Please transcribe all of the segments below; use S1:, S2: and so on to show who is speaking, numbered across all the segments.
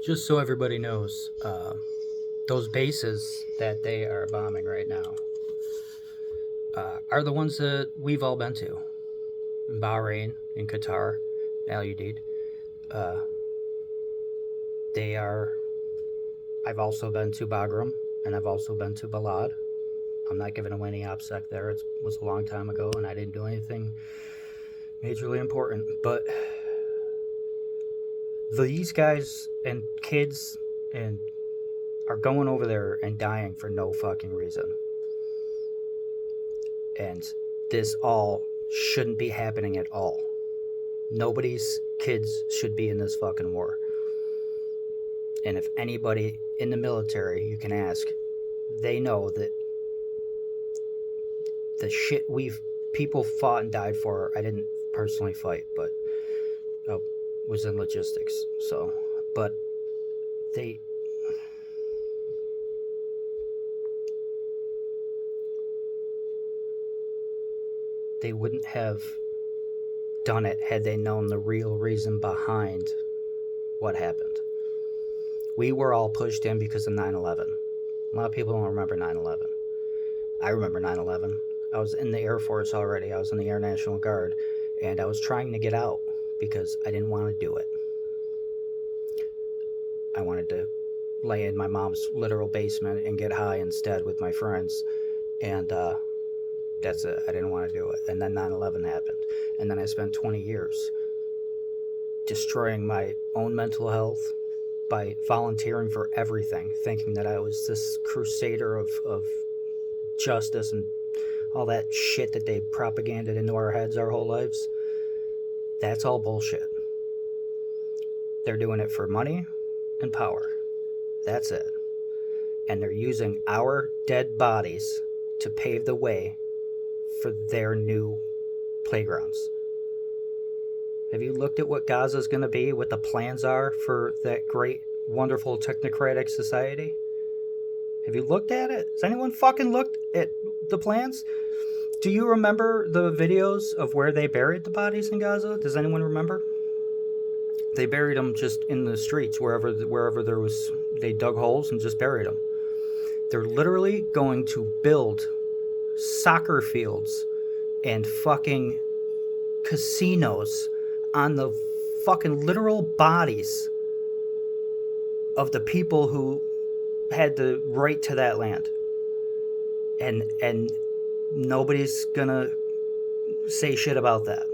S1: Just so everybody knows, those bases that they are bombing right now are the ones that we've all been to. In Bahrain, in Qatar, Al Udeid. They are. I've also been to Bagram, and I've also been to Balad. I'm not giving away any OPSEC there. It was a long time ago, and I didn't do anything majorly important. But these guys and kids and are going over there and dying for no fucking reason. And this all shouldn't be happening at all. Nobody's kids should be in this fucking war. And if anybody in the military you can ask, they know that the shit people fought and died for, I didn't personally fight, but I was in logistics. So, but they wouldn't have done it had they known the real reason behind what happened. We were all pushed in because of 9/11. A lot of people don't remember 9/11. I remember 9/11. I was in the Air Force already. I was in the Air National Guard, and I was trying to get out because I didn't want to do it. I wanted to lay in my mom's literal basement and get high instead with my friends, and that's it. I didn't want to do it. And then 9/11 happened. And then I spent 20 years destroying my own mental health by volunteering for everything, thinking that I was this crusader of justice and all that shit that they propaganded into our heads our whole lives. That's all bullshit. They're doing it for money and power. That's it. And they're using our dead bodies to pave the way for their new playgrounds. Have you looked at what Gaza's going to be, what the plans are for that great, wonderful technocratic society? Have you looked at it? Has anyone fucking looked at the plans? Do you remember the videos of where they buried the bodies in Gaza? Does anyone remember? They buried them just in the streets, wherever there was. They dug holes and just buried them. They're literally going to build soccer fields and fucking casinos on the fucking literal bodies of the people who had the right to that land. And nobody's gonna say shit about that.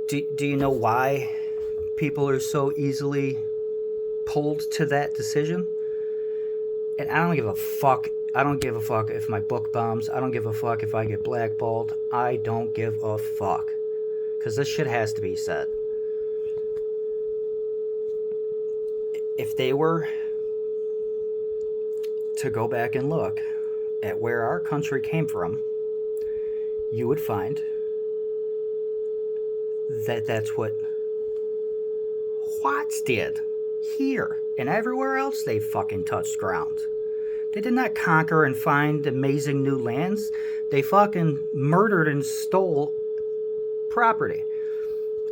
S1: Do you know why people are so easily pulled to that decision? And I don't give a fuck. I don't give a fuck if my book bombs. I don't give a fuck if I get blackballed. I don't give a fuck. Because this shit has to be said. If they were to go back and look at where our country came from, you would find that that's what Watts did here and everywhere else they fucking touched ground. They did not conquer and find amazing new lands. They fucking murdered and stole property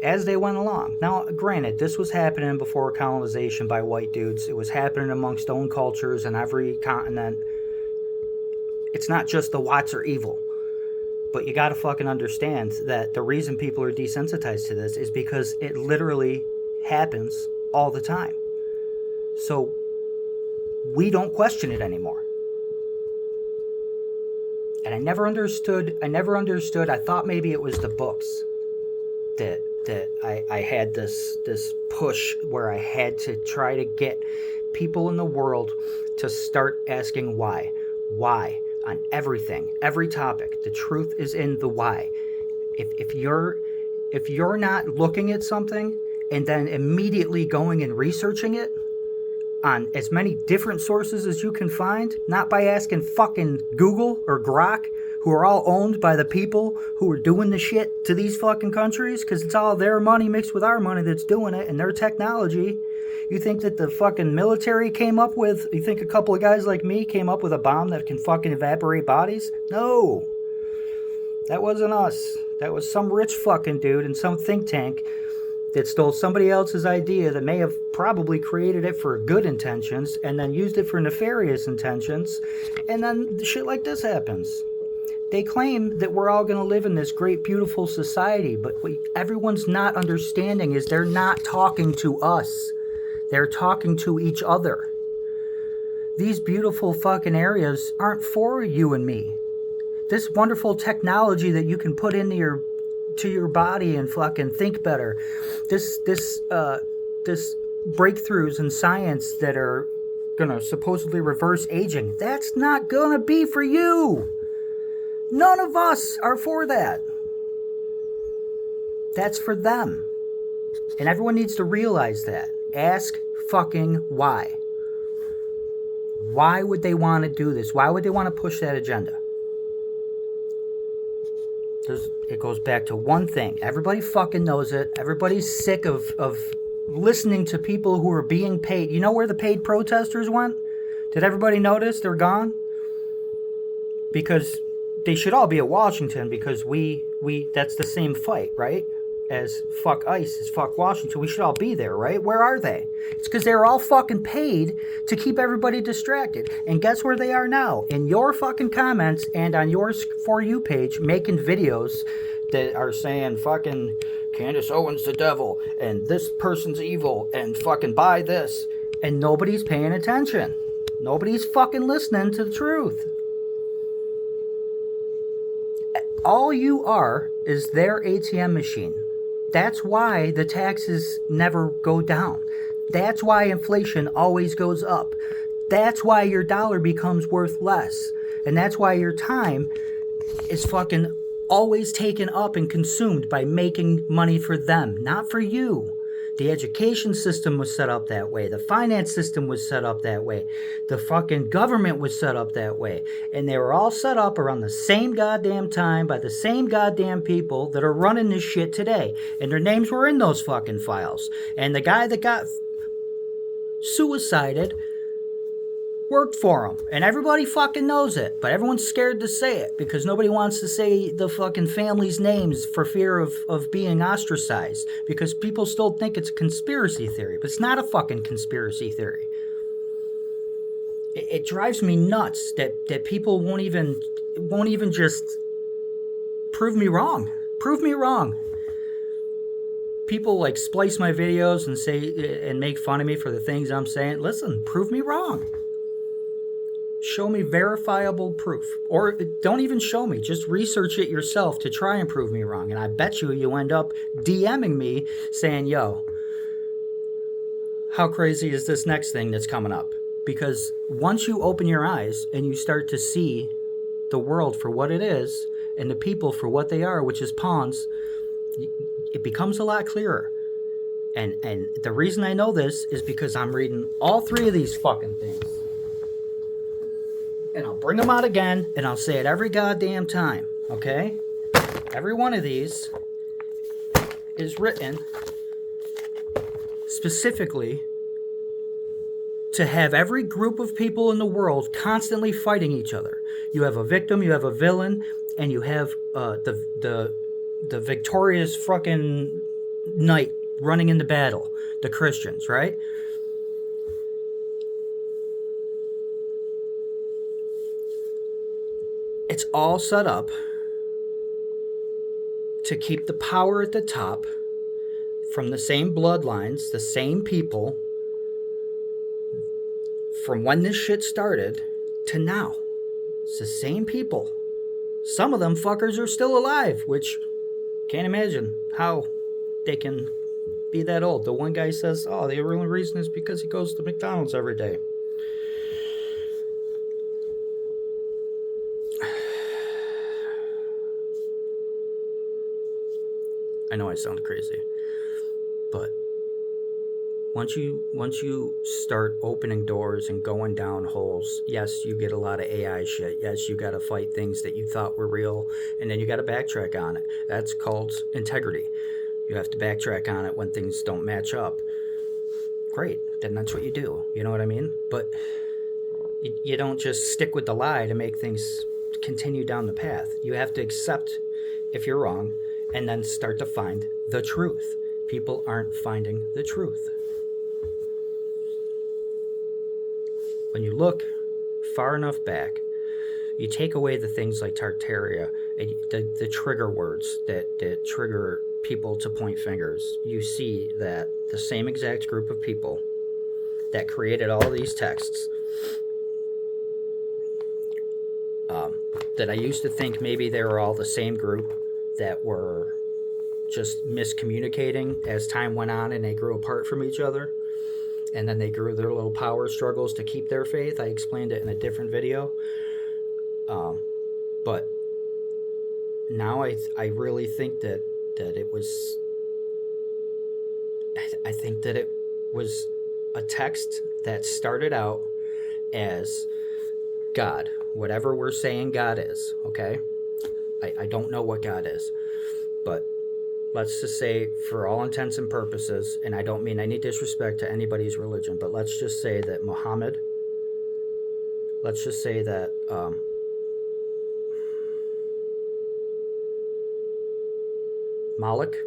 S1: as they went along. Now, granted, this was happening before colonization by white dudes. It was happening amongst own cultures in every continent. It's not just the Watts are evil. But you gotta fucking understand that the reason people are desensitized to this is because it literally happens all the time. So we don't question it anymore. And I never understood. I thought maybe it was the books that I had this push where I had to try to get people in the world to start asking why on everything, every topic. The truth is in the why. If you're not looking at something and then immediately going and researching it on as many different sources as you can find, not by asking fucking Google or Grok, who are all owned by the people who are doing the shit to these fucking countries, because it's all their money mixed with our money that's doing it and their technology. You think that the fucking military came up with, you think a couple of guys like me came up with a bomb that can fucking evaporate bodies? No. That wasn't us. That was some rich fucking dude in some think tank that stole somebody else's idea that may have probably created it for good intentions and then used it for nefarious intentions, and then shit like this happens. They claim that we're all going to live in this great, beautiful society, but what everyone's not understanding is they're not talking to us. They're talking to each other. These beautiful fucking areas aren't for you and me. This wonderful technology that you can put into your body and fucking think better. This breakthroughs in science that are gonna supposedly reverse aging. That's not gonna be for you. None of us are for that. That's for them. And everyone needs to realize that. Ask fucking why. Why would they want to do this? Why would they want to push that agenda? It goes back to one thing. Everybody fucking knows it. Everybody's sick of listening to people who are being paid. You know where the paid protesters went? Did everybody notice they're gone? Because they should all be at Washington, because we that's the same fight, right? As fuck ICE, as fuck Washington. We should all be there, right? Where are they? It's because they're all fucking paid to keep everybody distracted. And guess where they are now? In your fucking comments and on your For You page, making videos that are saying fucking Candace Owens the devil and this person's evil and fucking buy this. And nobody's paying attention. Nobody's fucking listening to the truth. All you are is their ATM machine. That's why the taxes never go down. That's why inflation always goes up. That's why your dollar becomes worth less. And that's why your time is fucking always taken up and consumed by making money for them, not for you. The education system was set up that way. The finance system was set up that way. The fucking government was set up that way. And they were all set up around the same goddamn time by the same goddamn people that are running this shit today. And their names were in those fucking files. And the guy that got suicided worked for him. And everybody fucking knows it. But everyone's scared to say it because nobody wants to say the fucking family's names for fear of being ostracized. Because people still think it's a conspiracy theory. But it's not a fucking conspiracy theory. It drives me nuts that people won't even just prove me wrong. Prove me wrong. People like splice my videos and say and make fun of me for the things I'm saying. Listen, prove me wrong. Show me verifiable proof. Or don't even show me. Just research it yourself to try and prove me wrong. And I bet you end up DMing me saying, yo, how crazy is this next thing that's coming up? Because once you open your eyes and you start to see the world for what it is and the people for what they are, which is pawns, it becomes a lot clearer. And the reason I know this is because I'm reading all three of these fucking things. And I'll bring them out again, and I'll say it every goddamn time, okay? Every one of these is written specifically to have every group of people in the world constantly fighting each other. You have a victim, you have a villain, and you have the victorious fucking knight running into battle, the Christians, right? It's all set up to keep the power at the top from the same bloodlines, the same people, from when this shit started to now. It's the same people. Some of them fuckers are still alive, which can't imagine how they can be that old. The one guy says, oh, the only reason is because he goes to McDonald's every day. I know I sound crazy, but once you start opening doors and going down holes, yes, you get a lot of AI shit. Yes, you got to fight things that you thought were real, and then you got to backtrack on it. That's called integrity. You have to backtrack on it when things don't match up. Great, then that's what you do. You know what I mean? But you don't just stick with the lie to make things continue down the path. You have to accept if you're wrong, and then start to find the truth. People aren't finding the truth. When you look far enough back, you take away the things like Tartaria, the trigger words that trigger people to point fingers. You see that the same exact group of people that created all these texts, that I used to think maybe they were all the same group that were just miscommunicating as time went on and they grew apart from each other, and then they grew their little power struggles to keep their faith. I explained it in a different video. But now I really think that it was, I think that it was a text that started out as God, whatever we're saying God is, okay? I don't know what God is, but let's just say, for all intents and purposes, and I don't mean any disrespect to anybody's religion, but let's just say that Muhammad, let's just say that Malik,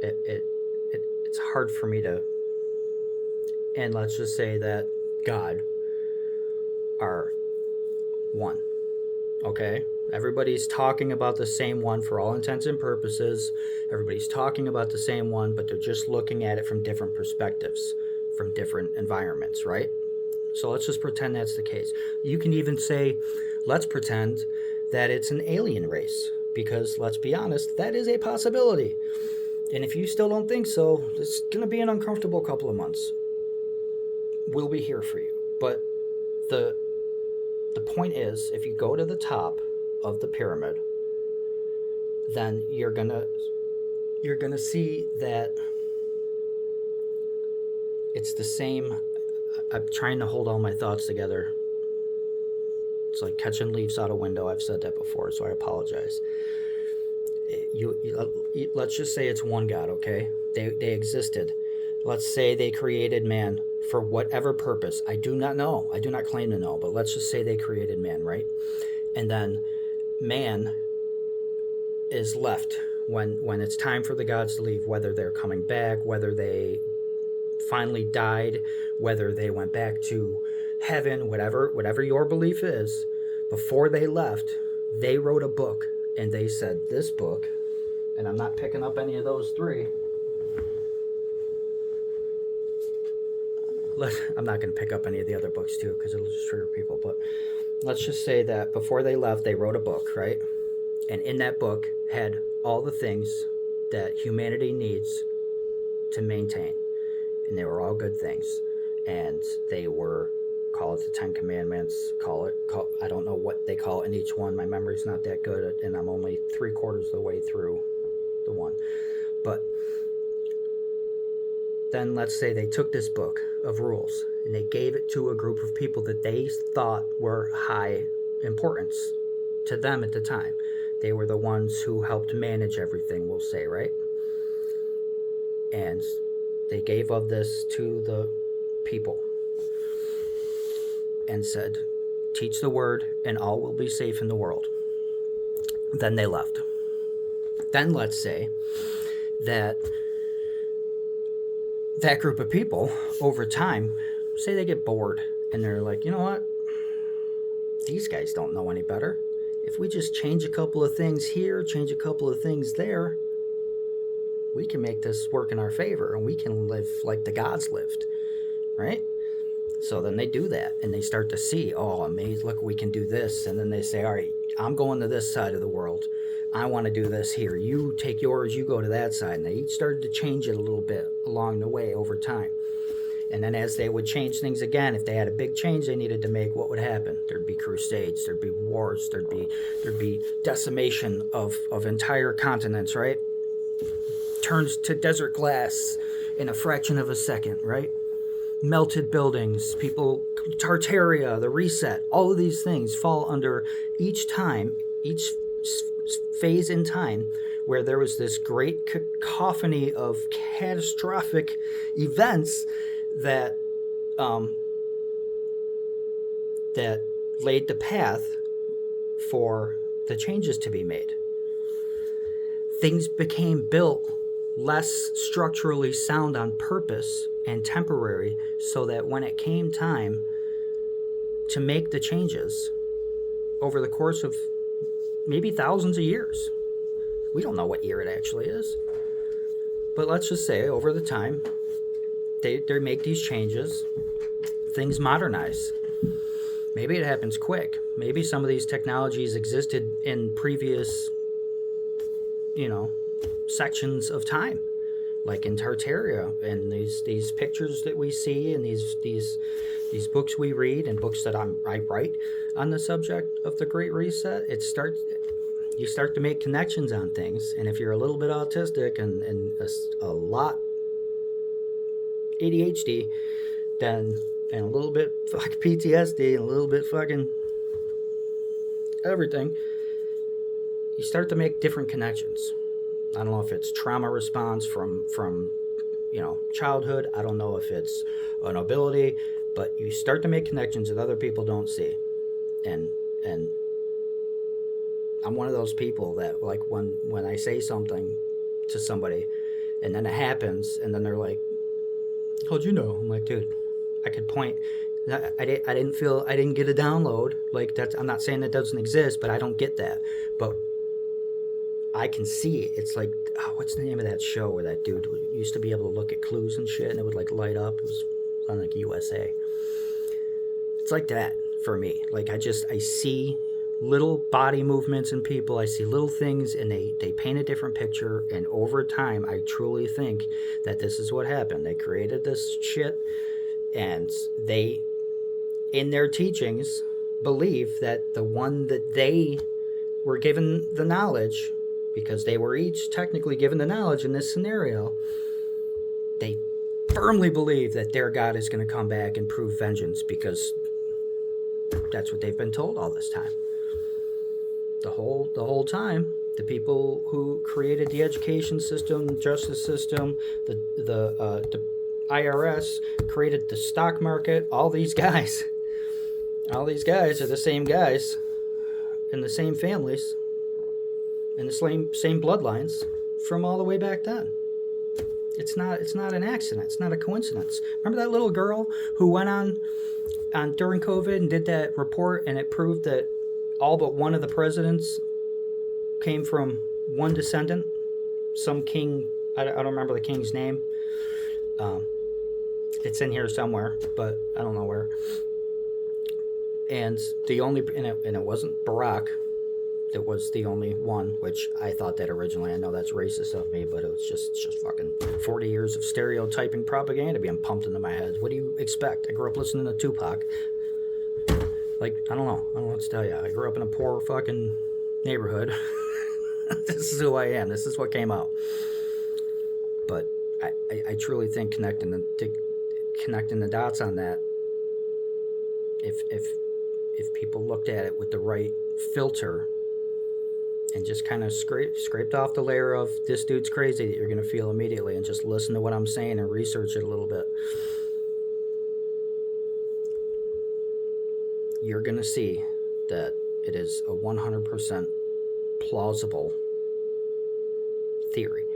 S1: it's hard for me to, and let's just say that God are one, okay? Everybody's talking about the same one for all intents and purposes. Everybody's talking about the same one, but they're just looking at it from different perspectives, from different environments, right? So let's just pretend that's the case. You can even say, let's pretend that it's an alien race, because let's be honest, that is a possibility. And if you still don't think so, it's going to be an uncomfortable couple of months. We'll be here for you. But the point is, if you go to the top of the pyramid, then you're gonna see that it's the same. I'm trying to hold all my thoughts together. It's like catching leaves out a window. I've said that before, so I apologize. Let's just say it's one God, okay? They existed. Let's say they created man for whatever purpose. I do not know. I do not claim to know, but let's just say they created man, right? And then man is left when it's time for the gods to leave, whether they're coming back, whether they finally died, whether they went back to heaven, whatever your belief is. Before they left, they wrote a book, and they said, this book, and I'm not picking up any of those three. I'm not going to pick up any of the other books too, because it'll just trigger people, but let's just say that before they left, they wrote a book, right? And in that book had all the things that humanity needs to maintain, and they were all good things, and they were, call it the Ten Commandments, I don't know what they call it in each one. My memory's not that good, and I'm only 3/4 of the way through the one. But then let's say they took this book of rules and they gave it to a group of people that they thought were high importance to them at the time. They were the ones who helped manage everything, we'll say, right? And they gave of this to the people and said, teach the word and all will be safe in the world. Then they left. Then let's say that group of people, over time, say they get bored and they're like, you know what? These guys don't know any better. If we just change a couple of things here, change a couple of things there, we can make this work in our favor and we can live like the gods lived, right? So then they do that and they start to see, oh, amazing, look, we can do this. And then they say, all right, I'm going to this side of the world. I want to do this here. You take yours, you go to that side. And they each started to change it a little bit along the way over time. And then as they would change things again, if they had a big change they needed to make, what would happen? There'd be crusades, there'd be wars, there'd be decimation of entire continents, right? Turns to desert glass in a fraction of a second, right? Melted buildings, people, Tartaria, the reset, all of these things fall under each time, each phase in time where there was this great cacophony of catastrophic events that laid the path for the changes to be made. things became built less structurally sound on purpose and temporary, so that when it came time to make the changes over the course of maybe thousands of years, we don't know what year it actually is, but let's just say over the time they make these changes, things modernize. Maybe it happens quick. Maybe some of these technologies existed in previous, sections of time, like in Tartaria, and these pictures that we see, and these books we read, and books that I write on the subject of the Great Reset. You start to make connections on things, and if you're a little bit autistic and a lot ADHD, then and a little bit fucking PTSD and a little bit fucking everything, you start to make different connections. I don't know if it's trauma response from childhood. I don't know if it's an ability, but you start to make connections that other people don't see. And I'm one of those people that, like, when I say something to somebody and then it happens and then they're like, how'd you know? I'm like, dude, I could point. I didn't get a download. Like, that's, I'm not saying that doesn't exist, but I don't get that. But I can see it. It's like, what's the name of that show where that dude used to be able to look at clues and shit and it would like light up? It was on like USA. It's like that for me. Like, I see little body movements in people. I see little things and they paint a different picture. And over time, I truly think that this is what happened. They created this shit, and they, in their teachings, believe that the one that they were given the knowledge, because they were each technically given the knowledge in this scenario, they firmly believe that their God is going to come back and prove vengeance, because that's what they've been told all this time. The whole time, the people who created the education system, the justice system, the IRS, created the stock market, all these guys are the same guys in the same families and the same bloodlines from all the way back then. It's not an accident. It's not a coincidence. Remember that little girl who went on during COVID and did that report, and it proved that all but one of the presidents came from one descendant, some king. I don't remember the king's name. It's in here somewhere, but I don't know where. And it wasn't Barack that was the only one, which I thought that originally. I know that's racist of me, but it was just fucking 40 years of stereotyping propaganda being pumped into my head. What do you expect? I grew up listening to Tupac. Like, I don't know what to tell you. I grew up in a poor fucking neighborhood. This is who I am. This is what came out. But I truly think connecting the dots on that, if people looked at it with the right filter and just kind of scraped off the layer of this dude's crazy that you're going to feel immediately, and just listen to what I'm saying and research it a little bit, you're going to see that it is a 100% plausible theory.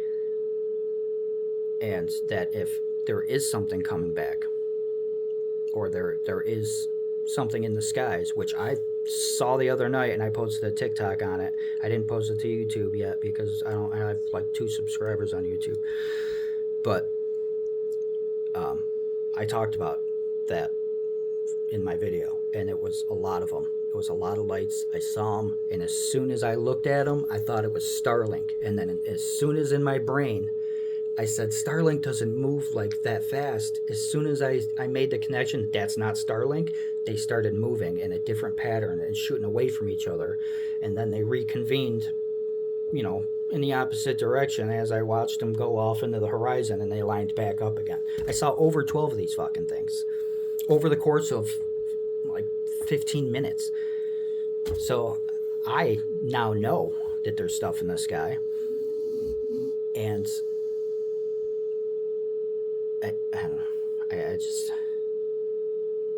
S1: And that if there is something coming back, or there is something in the skies, which I saw the other night and I posted a TikTok on it. I didn't post it to YouTube yet because I have like 2 subscribers on YouTube. But I talked about that in my video, and it was a lot of them. It was a lot of lights. I saw them, and as soon as I looked at them, I thought it was Starlink. And then as soon as in my brain I said, Starlink doesn't move like that fast, as soon as I made the connection, that's not Starlink, they started moving in a different pattern and shooting away from each other. And then they reconvened, in the opposite direction as I watched them go off into the horizon, and they lined back up again. I saw over 12 of these fucking things over the course of like 15 minutes. So I now know that there's stuff in the sky. And I just,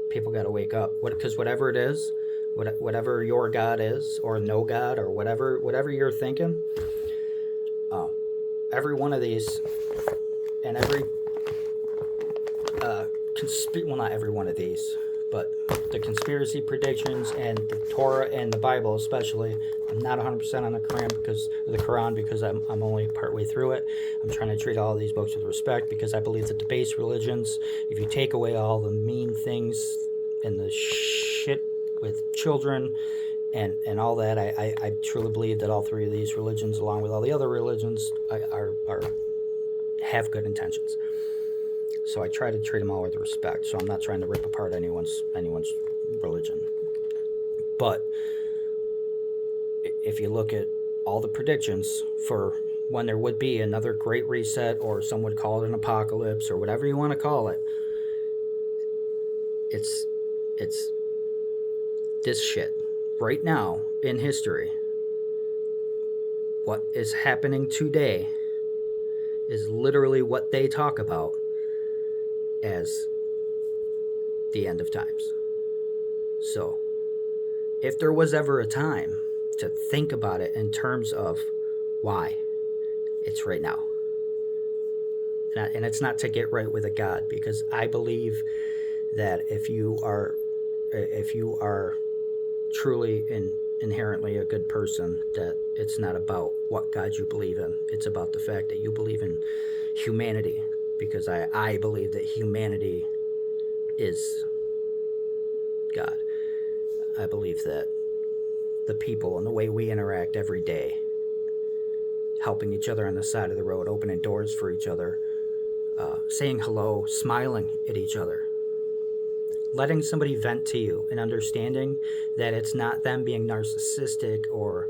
S1: people got to wake up. Because whatever it is, whatever your God is, or no God, or whatever you're thinking, every one of these, and every well, not every one of these, but the conspiracy predictions and the Torah and the Bible especially. I'm not 100% on the Quran because I'm only partway through it. I'm trying to treat all of these books with respect because I believe that the base religions, if you take away all the mean things and the shit with children and all that, I truly believe that all three of these religions, along with all the other religions, have good intentions. So I try to treat them all with respect. So I'm not trying to rip apart anyone's religion. But if you look at all the predictions for when there would be another great reset, or some would call it an apocalypse, or whatever you want to call it, it's this shit right now in history. What is happening today is literally what they talk about as the end of times. So, if there was ever a time to think about it in terms of why, it's right now. And it's not to get right with a God, because I believe that if you are truly and inherently a good person, that it's not about what God you believe in. It's about the fact that you believe in humanity, because I believe that humanity is God. I believe that the people and the way we interact every day, helping each other on the side of the road, opening doors for each other, saying hello, smiling at each other, letting somebody vent to you, and understanding that it's not them being narcissistic or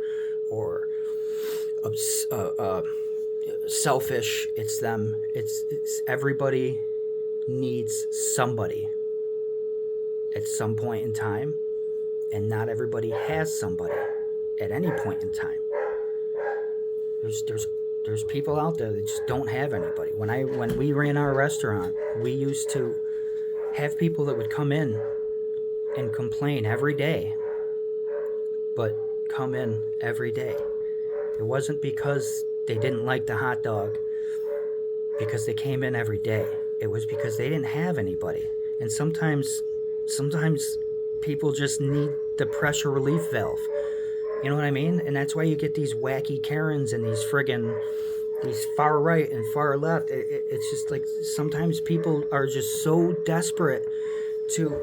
S1: selfish. It's them. It's everybody needs somebody at some point in time, and not everybody has somebody at any point in time. There's people out there that just don't have anybody. When we ran our restaurant, we used to have people that would come in and complain every day, but come in every day. It wasn't because they didn't like the hot dog, because they came in every day. It was because they didn't have anybody. And sometimes people just need the pressure relief valve. You know what I mean? And that's why you get these wacky Karens and these far right and far left. It's just like sometimes people are just so desperate to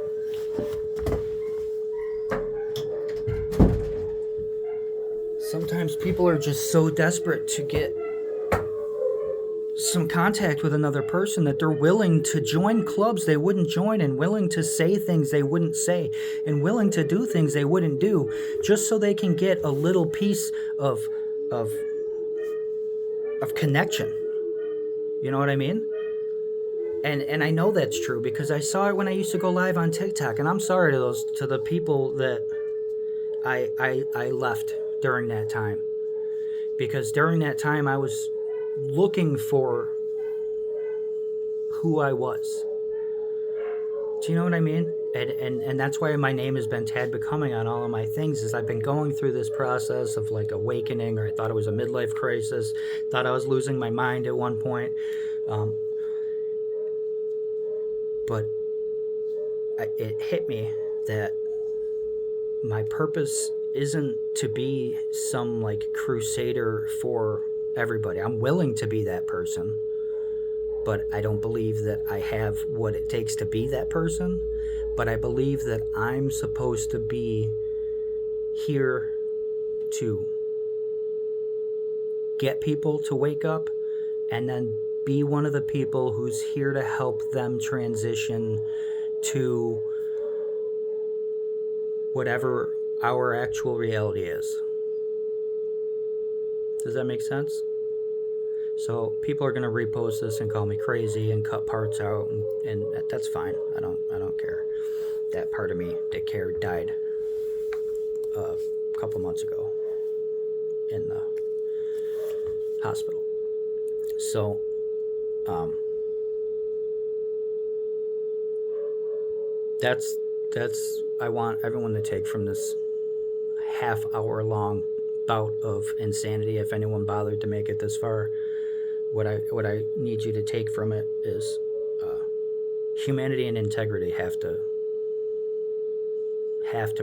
S1: get some contact with another person that they're willing to join clubs they wouldn't join, and willing to say things they wouldn't say, and willing to do things they wouldn't do, just so they can get a little piece of connection. You know what I mean? And I know that's true because I saw it when I used to go live on TikTok. And I'm sorry to the people that I left during that time, because during that time I was looking for who I was. Do you know what I mean? And that's why my name has been Tad Becoming on all of my things, is I've been going through this process of like awakening, or I thought it was a midlife crisis, thought I was losing my mind at one point. But it hit me that my purpose isn't to be some like crusader for everybody. I'm willing to be that person, but I don't believe that I have what it takes to be that person. But I believe that I'm supposed to be here to get people to wake up, and then be one of the people who's here to help them transition to whatever our actual reality is. Does that make sense? So people are going to repost this and call me crazy and cut parts out, and that's fine. I don't care. That part of me that cared died a couple months ago in the hospital. So that's I want everyone to take from this half-hour long bout of insanity, if anyone bothered to make it this far. what I need you to take from it is humanity and integrity have to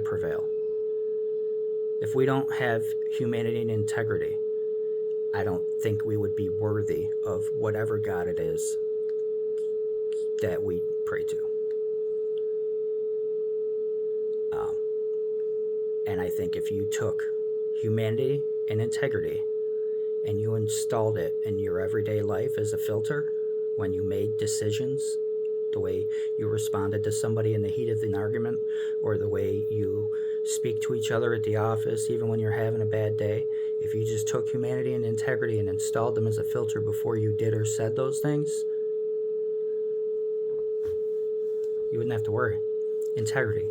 S1: prevail. If we don't have humanity and integrity, I don't think we would be worthy of whatever God it is that we pray to. And I think if you took humanity and integrity and you installed it in your everyday life as a filter when you made decisions, the way you responded to somebody in the heat of an argument, or the way you speak to each other at the office, even when you're having a bad day, if you just took humanity and integrity and installed them as a filter before you did or said those things, you wouldn't have to worry. Integrity.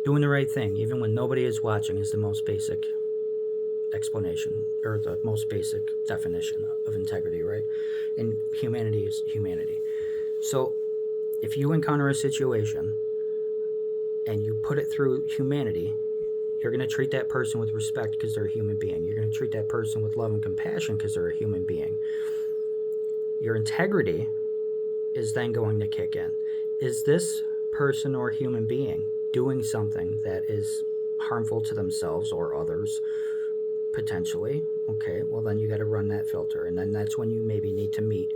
S1: Doing the right thing, even when nobody is watching, is the most basic explanation, or the most basic definition of integrity, right? And humanity is humanity. So if you encounter a situation and you put it through humanity, you're going to treat that person with respect because they're a human being. You're going to treat that person with love and compassion because they're a human being. Your integrity is then going to kick in. Is this person or human being doing something that is harmful to themselves or others, potentially? Okay, well then you got to run that filter, and then that's when you maybe need to meet,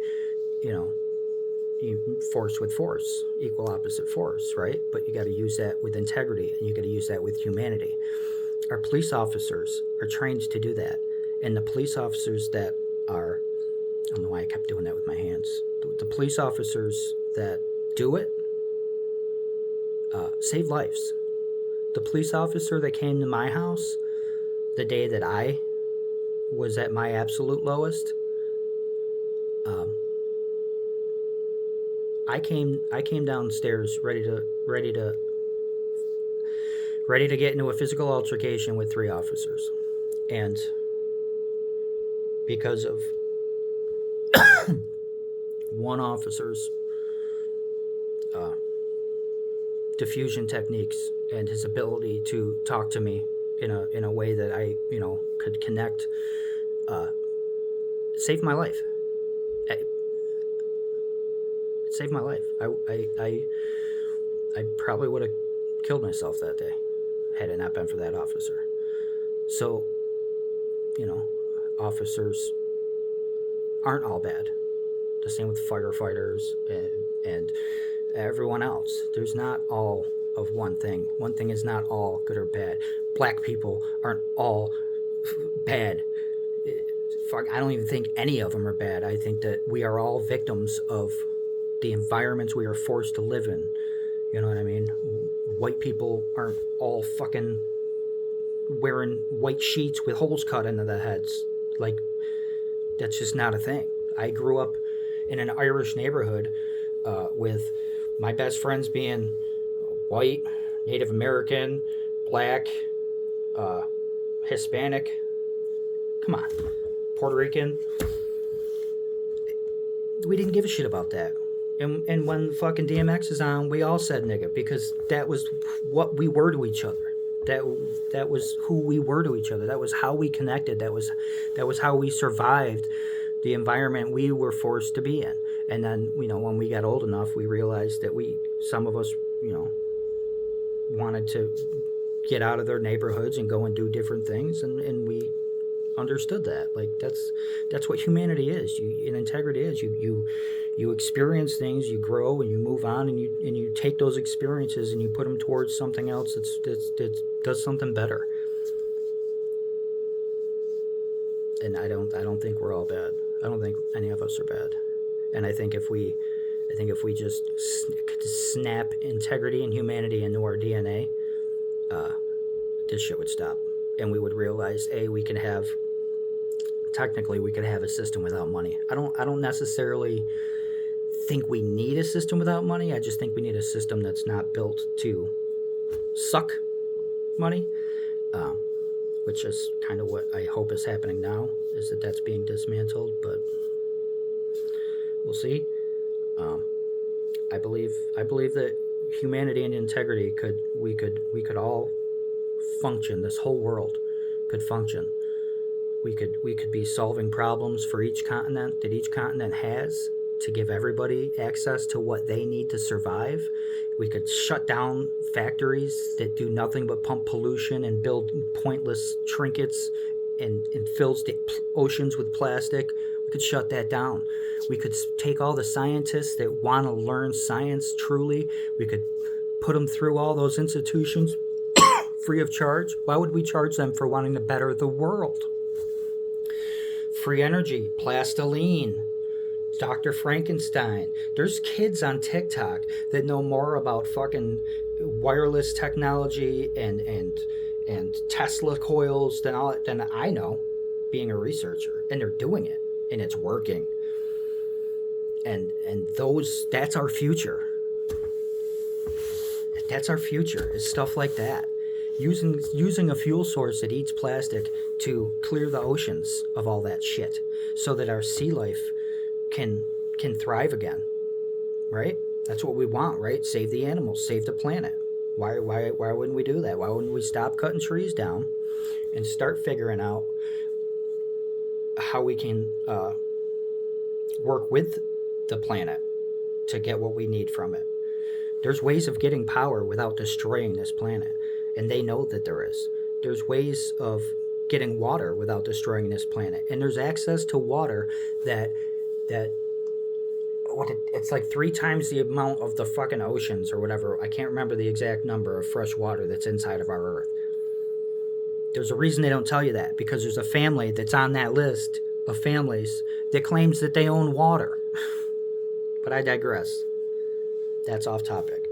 S1: force with force, equal opposite force, right? But you got to use that with integrity, and you got to use that with humanity. Our police officers are trained to do that, and the police officers that are, I don't know why I kept doing that with my hands, the police officers that do it save lives. The police officer that came to my house the day that I was at my absolute lowest, I came downstairs ready to get into a physical altercation with 3 officers, and because of one officer's diffusion techniques and his ability to talk to me in a way that I could connect, saved my life. It saved my life. I probably would have killed myself that day had it not been for that officer. So, officers aren't all bad. The same with firefighters and everyone else. There's not all of one thing. One thing is not all good or bad. Black people aren't all bad. I don't even think any of them are bad. I think that we are all victims of the environments we are forced to live in. You know what I mean? White people aren't all fucking wearing white sheets with holes cut into their heads. Like, that's just not a thing. I grew up in an Irish neighborhood with my best friends being white, Native American, black, Hispanic, come on, Puerto Rican. We didn't give a shit about that. And when fucking DMX is on, we all said nigga, because that was what we were to each other. That was who we were to each other. That was how we connected. That was how we survived the environment we were forced to be in. And then, when we got old enough, we realized that some of us, wanted to get out of their neighborhoods and go and do different things, and we understood that. Like, that's what humanity is. And integrity is. You experience things, you grow, and you move on, and you take those experiences and you put them towards something else that does something better. And I don't think we're all bad. I don't think any of us are bad. And I think if we just snap integrity and humanity into our DNA, this shit would stop, and we would realize we could have a system without money. I don't necessarily think we need a system without money. I just think we need a system that's not built to suck money, which is kind of what I hope is happening now, is that's being dismantled, but we'll see. I believe that humanity and integrity we could all function. This whole world could function We could be solving problems for each continent that each continent has to give everybody access to what they need to survive. We could shut down factories that do nothing but pump pollution and build pointless trinkets and fills the oceans with plastic. We could shut that down. We could take all the scientists that want to learn science truly. We could put them through all those institutions free of charge. Why would we charge them for wanting to better the world? Free energy, plastiline, Dr. Frankenstein. There's kids on TikTok that know more about fucking wireless technology and Tesla coils than I know, being a researcher, and they're doing it, and it's working. And that's our future. That's our future. It's stuff like that. Using a fuel source that eats plastic to clear the oceans of all that shit, so that our sea life can thrive again, right? That's what we want, right? Save the animals, save the planet. Why wouldn't we do that? Why wouldn't we stop cutting trees down and start figuring out how we can work with the planet to get what we need from it? There's ways of getting power without destroying this planet, and they know that there is. There's ways of getting water without destroying this planet, and there's access to water that it's like 3 times the amount of the fucking oceans or whatever. I can't remember the exact number of fresh water that's inside of our Earth. There's a reason they don't tell you that, because there's a family that's on that list of families that claims that they own water. But I digress. That's off topic.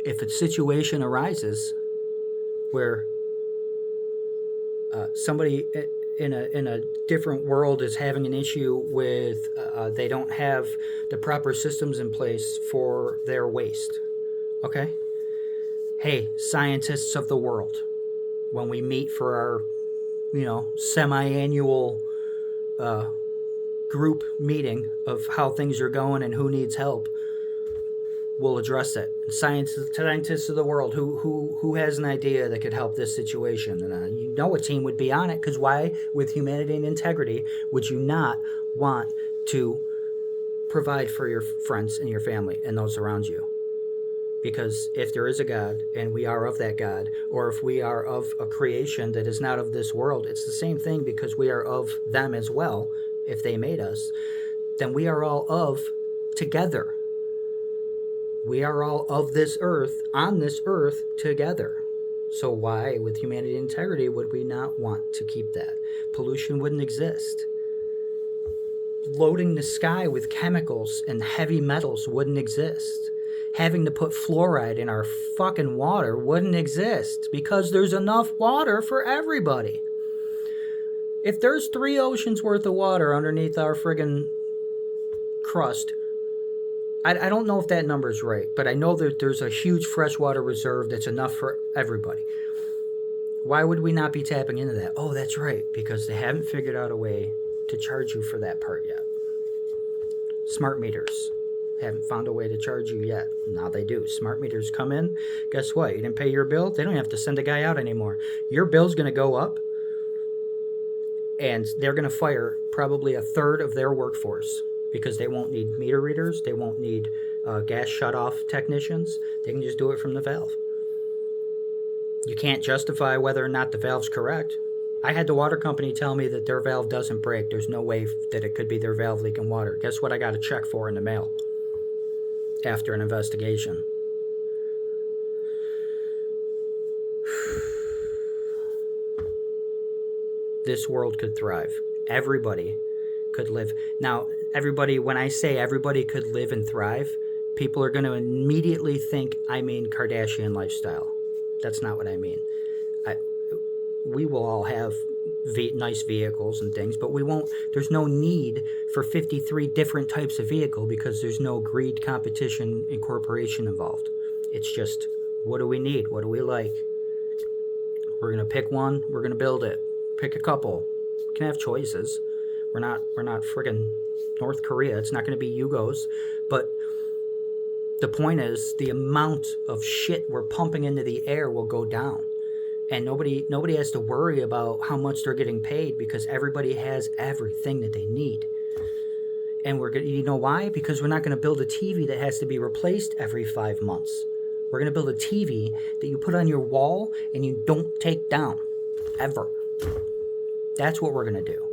S1: If a situation arises where somebody in a different world is having an issue with they don't have the proper systems in place for their waste, okay? Hey, scientists of the world, when we meet for our, semi-annual group meeting of how things are going and who needs help, we'll address it. Scientists of the world, who has an idea that could help this situation? And a team would be on it, because why, with humanity and integrity, would you not want to provide for your friends and your family and those around you? Because if there is a God, and we are of that God, or if we are of a creation that is not of this world, it's the same thing, because we are of them as well. If they made us, then we are all of together. We are all of this earth, on this earth, together. So why, with humanity and integrity, would we not want to keep that? Pollution wouldn't exist. Loading the sky with chemicals and heavy metals wouldn't exist. Having to put fluoride in our fucking water wouldn't exist, because there's enough water for everybody. If there's 3 oceans worth of water underneath our friggin' crust, I don't know if that number's right, but I know that there's a huge freshwater reserve that's enough for everybody. Why would we not be tapping into that? Oh, that's right, because they haven't figured out a way to charge you for that part yet. Smart meters haven't found a way to charge you yet. Now they do. Smart meters come in. Guess what? You didn't pay your bill? They don't have to send a guy out anymore. Your bill's going to go up, and they're going to fire probably a third of their workforce, because they won't need meter readers. They won't need gas shut-off technicians. They can just do it from the valve. You can't justify whether or not the valve's correct. I had the water company tell me that their valve doesn't break. There's no way that it could be their valve leaking water. Guess what I got a check for in the mail after an investigation? This world could thrive. Everybody could live. Now, everybody, when I say everybody could live and thrive, people are going to immediately think I mean Kardashian lifestyle. That's not what I mean. We will all have nice vehicles and things, but we won't. There's no need for 53 different types of vehicle, because there's no greed, competition, and corporation involved. It's just, what do we need? What do we like? We're going to pick one. We're going to build it. Pick a couple. We can have choices. We're not friggin' North Korea. It's not going to be Yugos. But the point is, the amount of shit we're pumping into the air will go down. And nobody has to worry about how much they're getting paid because everybody has everything that they need. And you know why? Because we're not going to build a TV that has to be replaced every 5 months. We're going to build a TV that you put on your wall and you don't take down, ever. That's what we're going to do.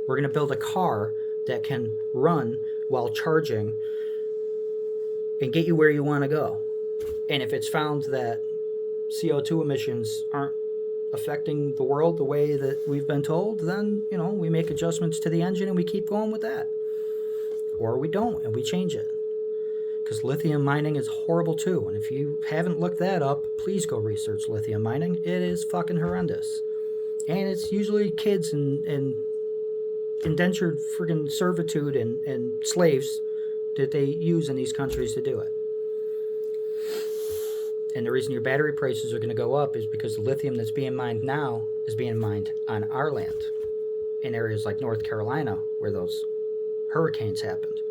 S1: We're going to build a car that can run while charging and get you where you want to go. And if it's found that CO2 emissions aren't affecting the world the way that we've been told, then, we make adjustments to the engine and we keep going with that. Or we don't, and we change it. Because lithium mining is horrible too. And if you haven't looked that up, please go research lithium mining. It is fucking horrendous. And it's usually kids and indentured friggin' servitude and slaves that they use in these countries to do it. And the reason your battery prices are going to go up is because the lithium that's being mined now is being mined on our land in areas like North Carolina where those hurricanes happened.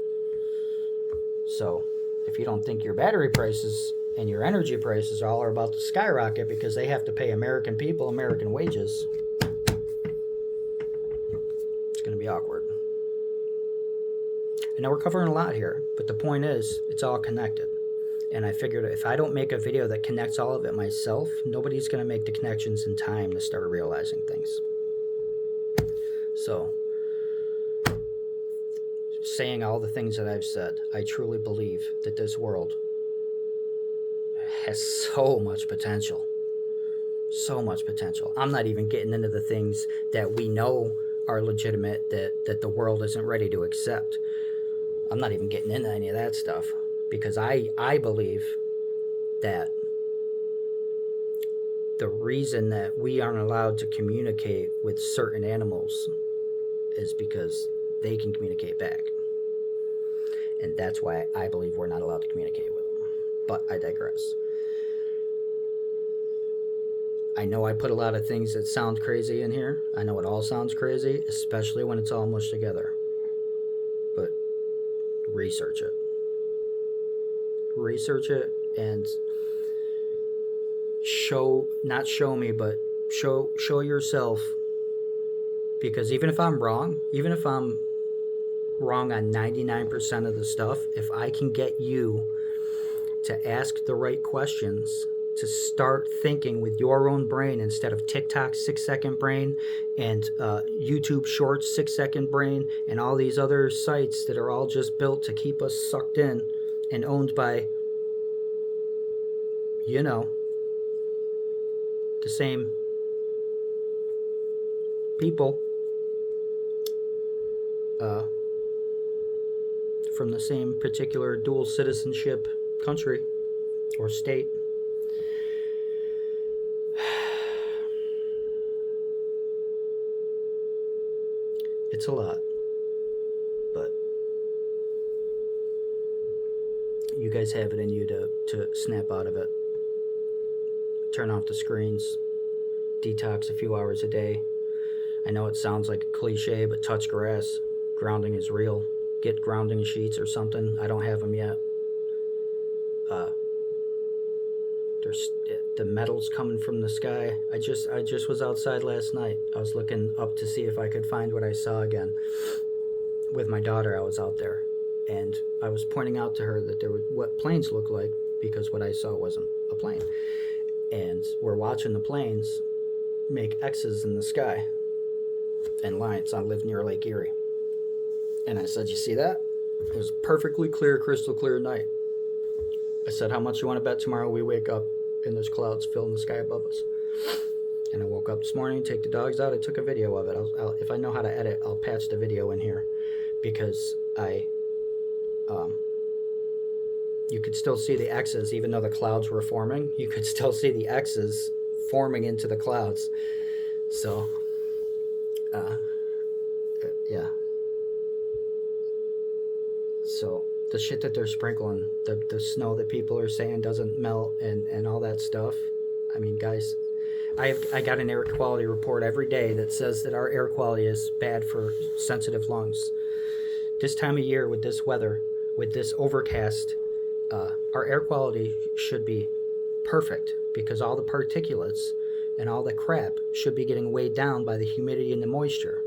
S1: So if you don't think your battery prices and your energy prices all are about to skyrocket because they have to pay American people American wages, it's going to be awkward. I know we're covering a lot here, but the point is, it's all connected. And I figured if I don't make a video that connects all of it myself, nobody's going to make the connections in time to start realizing things. So, saying all the things that I've said, I truly believe that this world has so much potential. So much potential. I'm not even getting into the things that we know are legitimate that the world isn't ready to accept. I'm not even getting into any of that stuff because I believe that the reason that we aren't allowed to communicate with certain animals is because they can communicate back. And that's why I believe we're not allowed to communicate with them. But I digress. I know I put a lot of things that sound crazy in here. I know it all sounds crazy, especially when it's all mushed together. But research it. Research it and show yourself. Because even if I'm wrong on 99% of the stuff, if I can get you to ask the right questions, to start thinking with your own brain instead of TikTok 6-second brain and YouTube Shorts 6-second brain and all these other sites that are all just built to keep us sucked in and owned by, the same people from the same particular dual citizenship country or state. It's a lot, but you guys have it in you to snap out of it. Turn off the screens, detox a few hours a day. I know it sounds like a cliche, but touch grass. Grounding is real. Get grounding sheets or something. I don't have them yet. There's the metal's coming from the sky. I just was outside last night. I was looking up to see if I could find what I saw again. With my daughter, I was out there, and I was pointing out to her that there were what planes look like because what I saw wasn't a plane. And we're watching the planes make X's in the sky and lines. I live near Lake Erie. And I said, you see that? It was perfectly clear, crystal clear night. I said, how much you want to bet tomorrow we wake up and there's clouds filling the sky above us? And I woke up this morning, take the dogs out. I took a video of it. If I know how to edit, I'll patch the video in here because you could still see the X's even though the clouds were forming. You could still see the X's forming into the clouds. So, yeah. So the shit that they're sprinkling, the snow that people are saying doesn't melt and all that stuff. I mean, guys, I got an air quality report every day that says that our air quality is bad for sensitive lungs. This time of year with this weather, with this overcast, our air quality should be perfect because all the particulates and all the crap should be getting weighed down by the humidity and the moisture.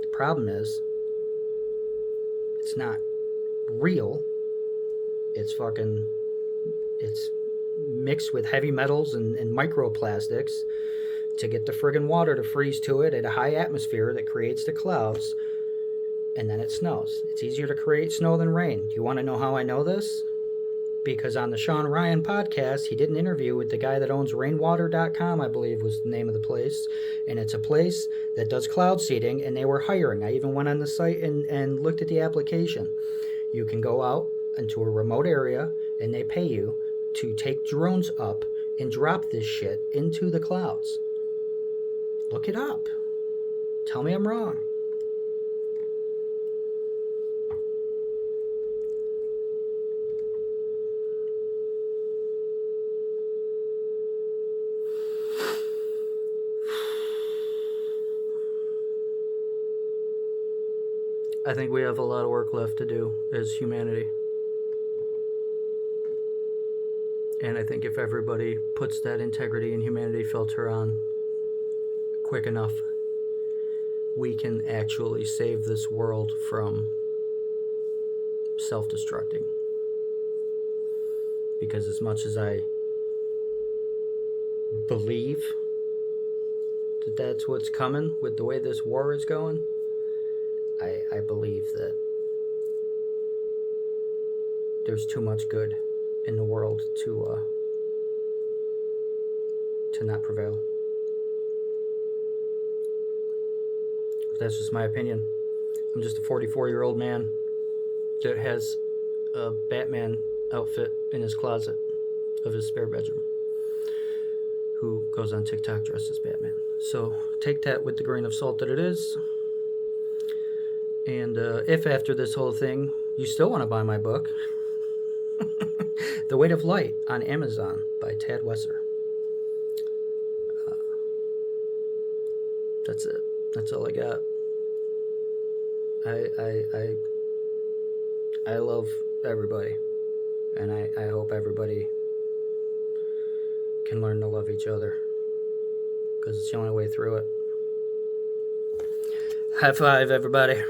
S1: The problem is, it's not real. It's mixed with heavy metals and microplastics to get the friggin' water to freeze to it at a high atmosphere that creates the clouds, and then it snows. It's easier to create snow than rain. Do you want to know how I know this? Because on the Sean Ryan podcast, he did an interview with the guy that owns rainwater.com, I believe was the name of the place. And it's a place that does cloud seeding, and they were hiring. I even went on the site and looked at the application. You can go out into a remote area, and they pay you to take drones up and drop this shit into the clouds. Look it up. Tell me I'm wrong. I think we have a lot of work left to do as humanity. And I think if everybody puts that integrity and humanity filter on quick enough, we can actually save this world from self-destructing. Because as much as I believe that that's what's coming with the way this war is going, I believe that there's too much good in the world to not prevail. That's just my opinion. I'm just a 44-year-old man that has a Batman outfit in his closet of his spare bedroom, who goes on TikTok dressed as Batman. So take that with the grain of salt that it is. And if after this whole thing you still want to buy my book, The Weight of Light on Amazon by Tad Wesser. That's it. That's all I got. I love everybody, and I hope everybody can learn to love each other, because it's the only way through it. High five, everybody.